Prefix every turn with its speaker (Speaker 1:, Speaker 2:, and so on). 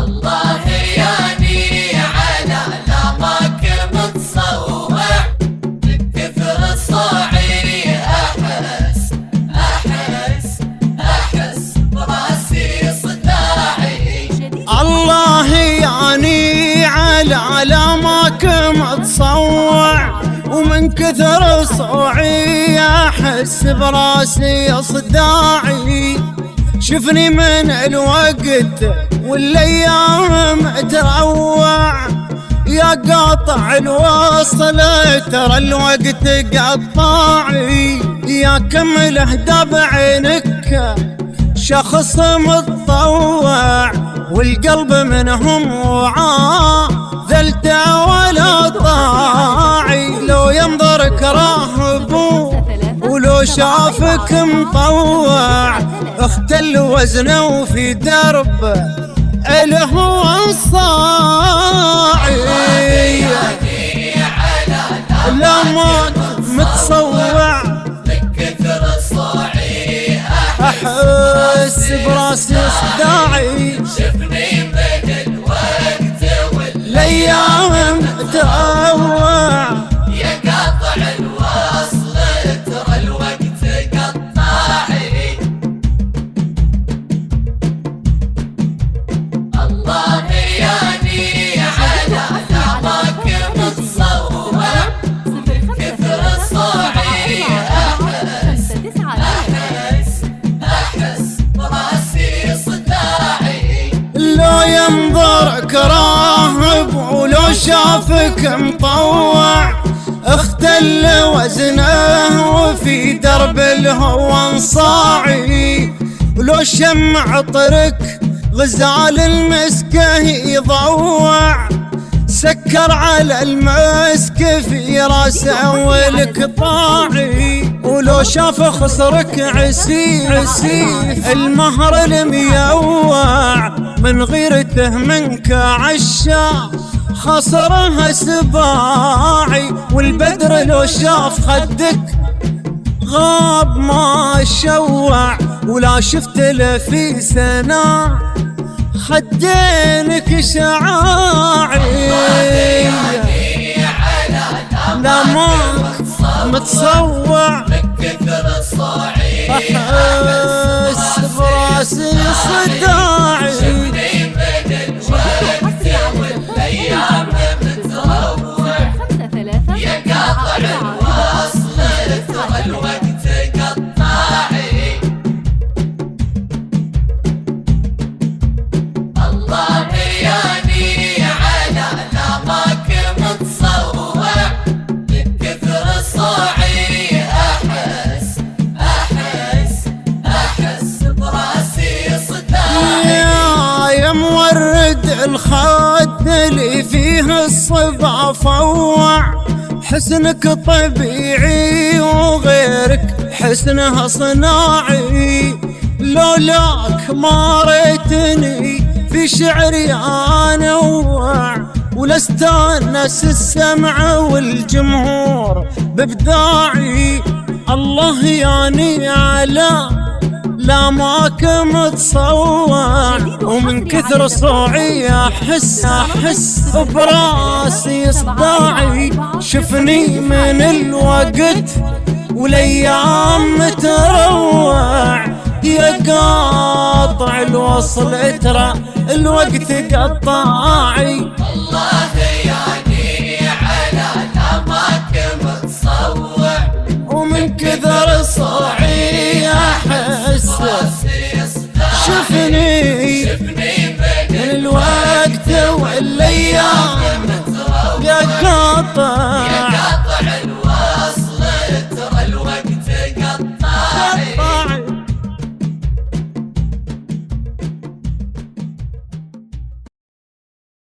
Speaker 1: الله ياني على لامك متصوع، من كثر صاعي أحس براسي صداعي.
Speaker 2: الله ياني على لامك متصوع، ومن كثر صوعي أحس براسي صداعي. شفني من الوقت والايام تروع، يا قاطع الوصل ترى الوقت قطاعي. يا كمله داب عينك شخص متطوع، والقلب منهم وعاء ذلته ولا طاعي. لو ينظرك راهب ولو شافك مطوع، اختل وزنه وفي درب الهوى الصاعي. لامك متصوع
Speaker 1: من كثر صاعي
Speaker 2: احس براسي صداعي.
Speaker 1: شفني من الوقت
Speaker 2: والايام تروع،
Speaker 1: يا قاطع الوصل ترى الوقت قطاعي. الله ياني على لامك متصوع، من كثر صاعي أحس براسي صداعي.
Speaker 2: لو ينظرك راهب ولو شافك مطوع، اختل وزنه وفي درب الهوى انصاعي. ولو شمع طرك غزال المسكه يضوع، سكر على المسك في راسه والقطاعي. ولو شاف خصرك عسيف المهر الميوع، من غيرته منك عشا خصرها سباعي. والبدر لو شاف خدك غاب ما شوع، ولا شفت له في سنة خدينك شعاعي. لامك متصوع
Speaker 1: من كثر صاعي
Speaker 2: أحس براسي صداعي.
Speaker 1: شفني من الوقت والايام متروع، يا قاطع الوصل ترى الوقت قطاعي. الله ياني على لامك متصوع، من كثر صاعي أحس براسي صداعي.
Speaker 2: يا مورد الخد اللي فيه الصبع فوع، حسنك طبيعي وغيرك حسنها صناعي. لولاك ما ريتني في شعري انوع، ولا استانس السمع والجمهور بابداعي. الله ياني على لامك متصوع، ومن كثر صوعي احس براسي صداعي. شفني من الوقت والايام تروع، يا قاطع الوصل ترى الوقت قطاعي.
Speaker 1: الله